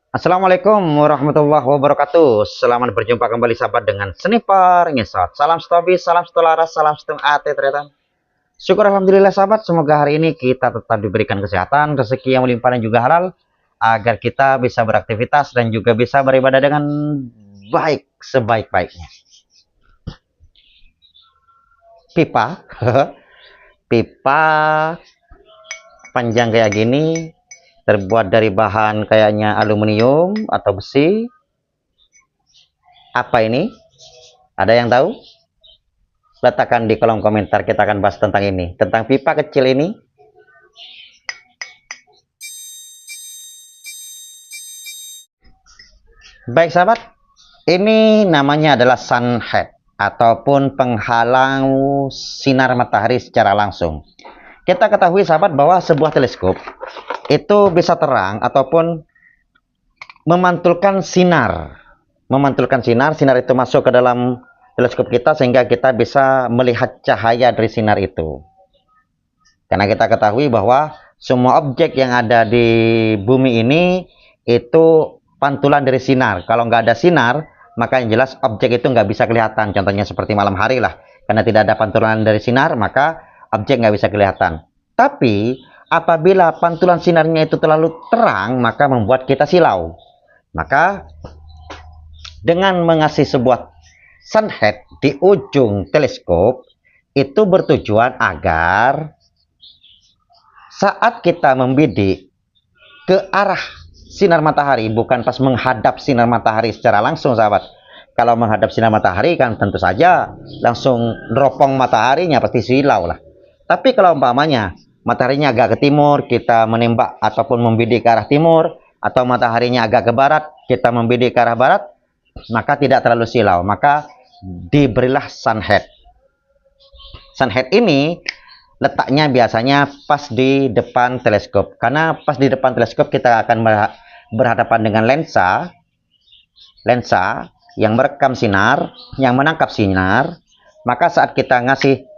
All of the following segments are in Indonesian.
Assalamualaikum warahmatullahi wabarakatuh. Selamat berjumpa kembali sahabat dengan Sniper Ngesot. Salam stobis, salam setularas, salam setengah ate tretan. Syukur alhamdulillah sahabat, semoga hari ini kita tetap diberikan kesehatan, rezeki yang melimpah dan juga halal agar kita bisa beraktivitas dan juga bisa beribadah dengan baik sebaik-baiknya. Pipa, pipa panjang kayak gini terbuat dari bahan kayaknya aluminium atau besi. Apa ini? Ada yang tahu? Letakkan di kolom komentar, kita akan bahas tentang ini, tentang pipa kecil ini. Baik sahabat, ini namanya adalah sunhead ataupun penghalang sinar matahari secara langsung. Kita ketahui sahabat bahwa sebuah teleskop itu bisa terang ataupun memantulkan sinar. Sinar itu masuk ke dalam teleskop kita sehingga kita bisa melihat cahaya dari sinar itu. Karena kita ketahui bahwa semua objek yang ada di bumi ini itu pantulan dari sinar. Kalau nggak ada sinar, maka yang jelas objek itu nggak bisa kelihatan. Contohnya seperti malam hari lah. Karena tidak ada pantulan dari sinar, maka objek nggak bisa kelihatan. Tapi apabila pantulan sinarnya itu terlalu terang, maka membuat kita silau. Maka dengan mengasih sebuah sunhead di ujung teleskop itu bertujuan agar saat kita membidik ke arah sinar matahari, bukan pas menghadap sinar matahari secara langsung sahabat. Kalau menghadap sinar matahari kan tentu saja langsung neropong mataharinya, pasti silau lah. Tapi kalau umpamanya mataharinya agak ke timur, kita menembak ataupun membidik ke arah timur, atau mataharinya agak ke barat, kita membidik ke arah barat, maka tidak terlalu silau. Maka diberilah sunhead. Sunhead ini letaknya biasanya pas di depan teleskop. Karena pas di depan teleskop kita akan berhadapan dengan lensa yang merekam sinar, yang menangkap sinar. Maka saat kita ngasih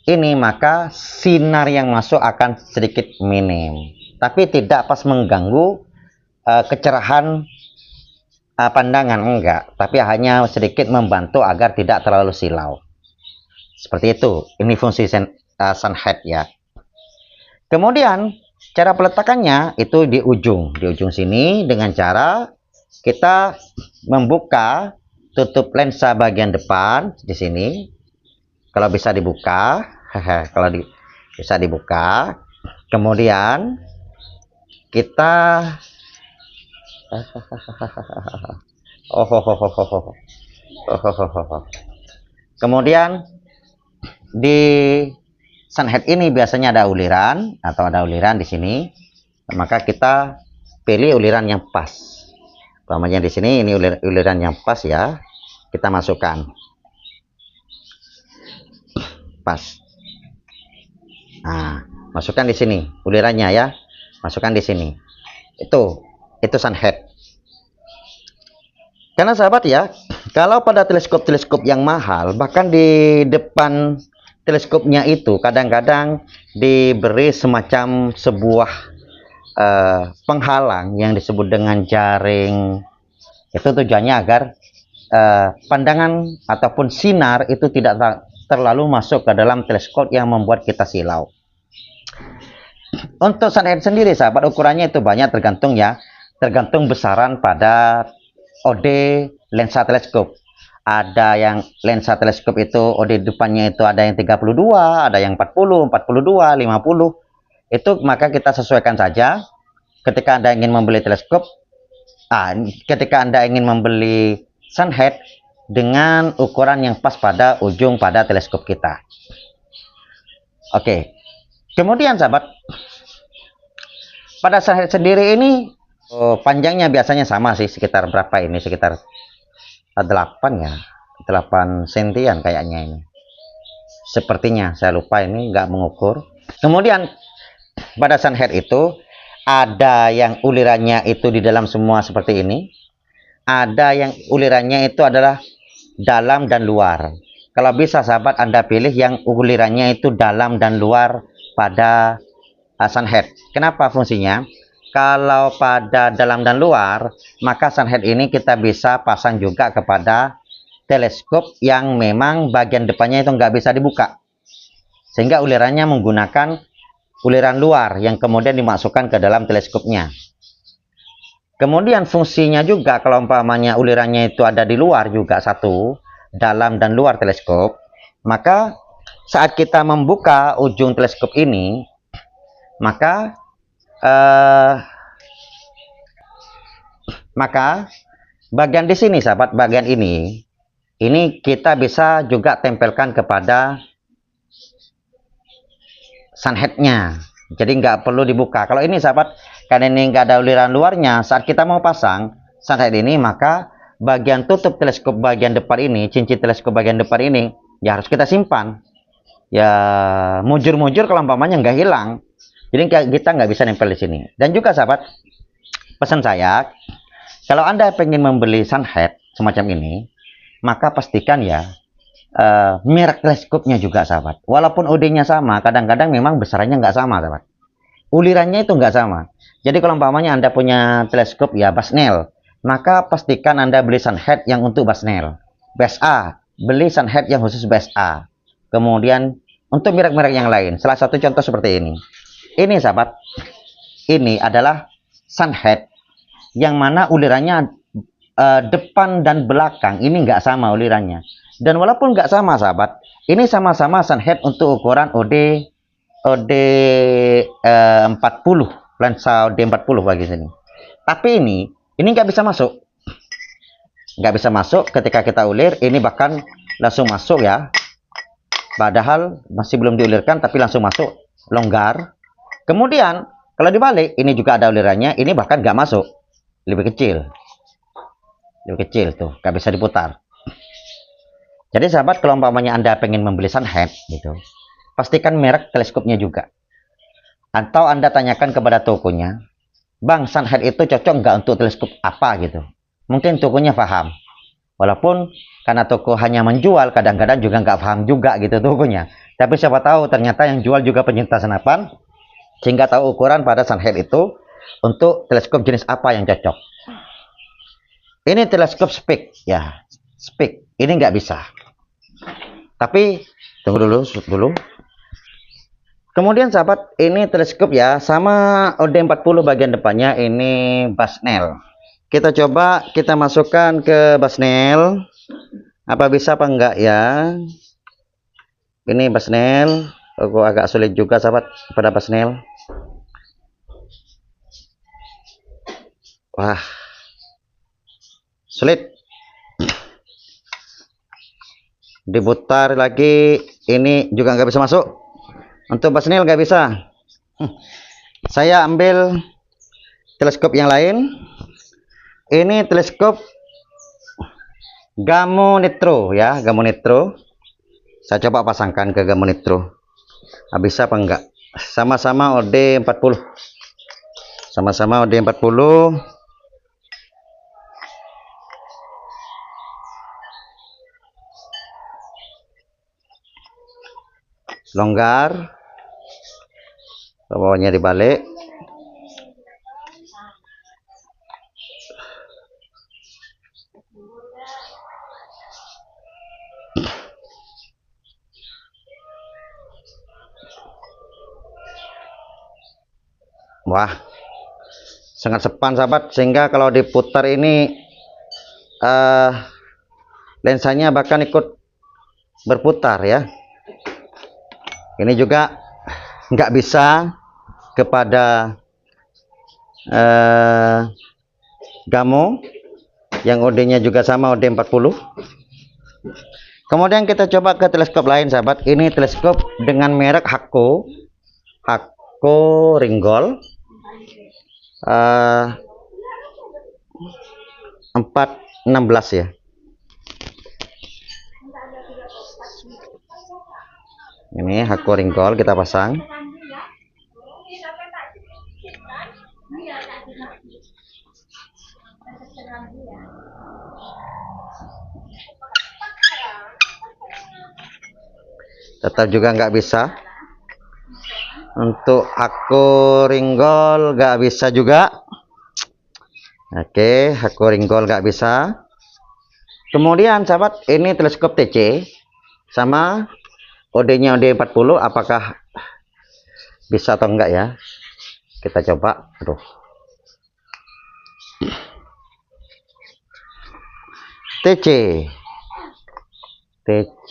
ini, maka sinar yang masuk akan sedikit minim. Tapi tidak pas mengganggu kecerahan pandangan, enggak. Tapi hanya sedikit membantu agar tidak terlalu silau. Seperti itu. Ini fungsi sunhead ya. Kemudian cara peletakannya itu di ujung sini dengan cara kita membuka tutup lensa bagian depan di sini. Kalau bisa dibuka, bisa dibuka. Kemudian kita kemudian di sunhead ini biasanya ada uliran di sini, maka kita pilih uliran yang pas. Umpamanya di sini ini uliran yang pas ya, kita masukkan pas. Nah, masukkan di sini ulirannya ya, masukkan di sini. Itu sunhead. Karena sahabat ya, kalau pada teleskop yang mahal, bahkan di depan teleskopnya itu kadang-kadang diberi semacam sebuah penghalang yang disebut dengan jaring. Itu tujuannya agar pandangan ataupun sinar itu tidak terlalu masuk ke dalam teleskop yang membuat kita silau. Untuk sunhead sendiri sahabat, ukurannya itu banyak, tergantung ya, tergantung besaran pada OD lensa teleskop. Ada yang lensa teleskop itu OD depannya itu ada yang 32, ada yang 40, 42, 50. Itu maka kita sesuaikan saja ketika Anda ingin membeli teleskop. Ketika Anda ingin membeli sunhead dengan ukuran yang pas pada ujung pada teleskop kita. Oke. Kemudian sahabat, pada sunhead sendiri ini panjangnya biasanya sama sih, sekitar berapa ini, sekitar 8 ya, 8 sentian kayaknya ini. Sepertinya saya lupa, ini nggak mengukur. Kemudian pada sunhead itu ada yang ulirannya itu di dalam semua seperti ini, ada yang ulirannya itu adalah dalam dan luar. Kalau bisa sahabat Anda pilih yang ulirannya itu dalam dan luar pada sunhead. Kenapa fungsinya? Kalau pada dalam dan luar, maka sunhead ini kita bisa pasang juga kepada teleskop yang memang bagian depannya itu nggak bisa dibuka, sehingga ulirannya menggunakan uliran luar yang kemudian dimasukkan ke dalam teleskopnya. Kemudian fungsinya juga kalau umpamanya ulirannya itu ada di luar juga satu, dalam dan luar teleskop, maka saat kita membuka ujung teleskop ini, maka bagian di sini sahabat, bagian ini kita bisa juga tempelkan kepada sunheadnya, jadi nggak perlu dibuka. Kalau ini sahabat, karena ini nggak ada uliran luarnya, saat kita mau pasang sunhead ini, maka bagian tutup teleskop bagian depan ini, cincin teleskop bagian depan ini, ya harus kita simpan. Ya mujur-mujur kalau umpamanya nggak hilang, jadi kita nggak bisa nempel di sini. Dan juga sahabat, pesan saya, kalau Anda pengen membeli sunhead semacam ini, maka pastikan ya merek teleskopnya juga sahabat. Walaupun OD-nya sama, kadang-kadang memang besarannya nggak sama sahabat. Ulirannya itu nggak sama. Jadi kalau umpamanya Anda punya teleskop ya Basnel, maka pastikan Anda beli sunhead yang untuk Basnel. Base A, beli sunhead yang khusus Base A. Kemudian untuk merek-merek yang lain, salah satu contoh seperti ini. Ini sahabat, ini adalah sunhead yang mana ulirannya depan dan belakang ini nggak sama ulirannya. Dan walaupun nggak sama sahabat, ini sama-sama sunhead untuk ukuran OD 40, lensa OD 40 bagi sini. Tapi ini nggak bisa masuk, ketika kita ulir, ini bahkan langsung masuk ya. Padahal masih belum diulirkan, tapi langsung masuk, longgar. Kemudian kalau dibalik, ini juga ada ulirannya, ini bahkan nggak masuk, lebih kecil tuh, nggak bisa diputar. Jadi sahabat, kalau umpamanya Anda pengen membeli sunhead gitu, pastikan merek teleskopnya juga. Atau Anda tanyakan kepada tokonya, Bang, sunhead itu cocok nggak untuk teleskop apa gitu. Mungkin tokonya paham. Walaupun karena toko hanya menjual, kadang-kadang juga nggak paham juga gitu tokonya. Tapi siapa tahu ternyata yang jual juga penyintas senapan, sehingga tahu ukuran pada sunhead itu untuk teleskop jenis apa yang cocok. Ini teleskop Speak ya, Speak. Ini nggak bisa. Tapi tunggu dulu. Kemudian sahabat, ini teleskop ya, sama OD40 bagian depannya ini Basnel. Kita coba kita masukkan ke Basnel. Apa bisa apa enggak ya? Ini Basnel. Oh, agak sulit juga sahabat pada Basnel. Wah, sulit. Diputar lagi, ini juga nggak bisa masuk. Untuk Basnel nggak bisa. Saya ambil teleskop yang lain. Ini teleskop Gamonitro ya, Gamonitro. Saya coba pasangkan ke Gamonitro. Bisa apa enggak? Sama-sama OD 40. Sama-sama OD 40. Longgar, bawahnya dibalik. Wah, sangat sepan sahabat, sehingga kalau diputar ini lensanya bahkan ikut berputar ya. Ini juga nggak bisa kepada Gamo yang OD-nya juga sama, OD 40. Kemudian kita coba ke teleskop lain sahabat. Ini teleskop dengan merek Hakko Ringgol 416 ya. Ini Hakko Ringgol kita pasang. Tetap juga nggak bisa. Untuk aku ringgol nggak bisa juga. Oke, aku ringgol nggak bisa. Kemudian sahabat, ini teleskop TC sama OD-nya OD40, apakah bisa atau enggak ya? Kita coba. Aduh. TC. TC.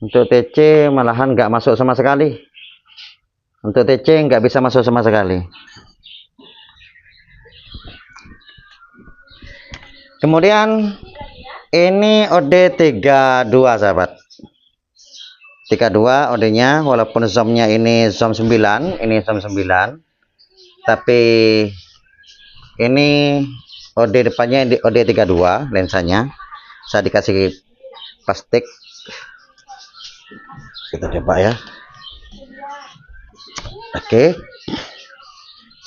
Untuk TC malahan nggak masuk sama sekali. Untuk TC nggak bisa masuk sama sekali. Kemudian ini OD32 sahabat. 32 OD-nya, walaupun zoomnya ini zoom 9, ini zoom 9. Tapi ini OD depannya OD32 lensanya. Saya dikasih plastik. Kita coba ya. Oke.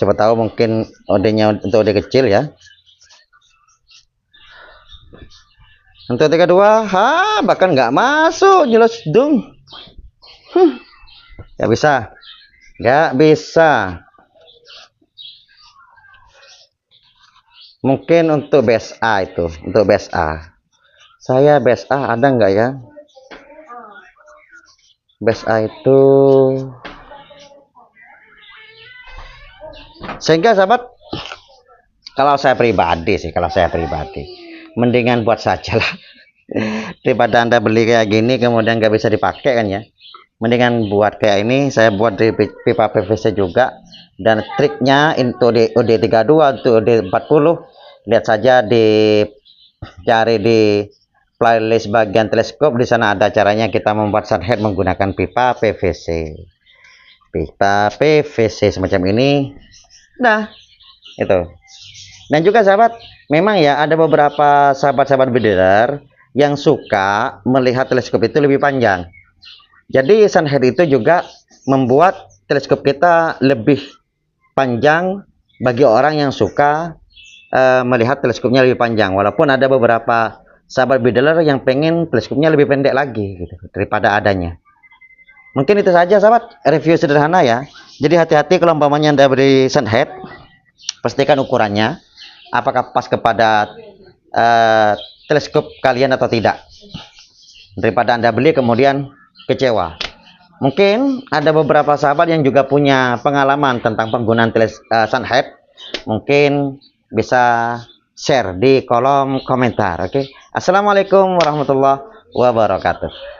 Siapa tahu mungkin OD-nya untuk OD kecil ya. Untuk 32, bahkan nggak masuk, jelas dong. Nggak bisa. Nggak bisa. Mungkin untuk base A itu, untuk base A. Saya base A ada nggak ya? Base A itu. Sehingga sahabat, kalau saya pribadi sih, mendingan buat saja lah. Daripada Anda beli kayak gini kemudian nggak bisa dipakai kan ya. Mendingan buat kayak ini. Saya buat di pipa PVC juga. Dan triknya untuk OD32 untuk OD40, lihat saja cari di playlist bagian teleskop. Di sana ada caranya kita membuat sunhead menggunakan pipa PVC. Pipa PVC semacam ini. Nah, itu. Dan juga sahabat, memang ya ada beberapa sahabat-sahabat beginner yang suka melihat teleskop itu lebih panjang. Jadi sunhead itu juga membuat teleskop kita lebih panjang bagi orang yang suka melihat teleskopnya lebih panjang. Walaupun ada beberapa sahabat beginner yang pengen teleskopnya lebih pendek lagi gitu, daripada adanya. Mungkin itu saja sahabat, review sederhana ya. Jadi hati-hati kalau umpamanya Anda beri sunhead, pastikan ukurannya apakah pas kepada teleskop kalian atau tidak, daripada Anda beli kemudian kecewa. Mungkin ada beberapa sahabat yang juga punya pengalaman tentang penggunaan sunhead, mungkin bisa share di kolom komentar. Oke. Assalamualaikum warahmatullahi wabarakatuh.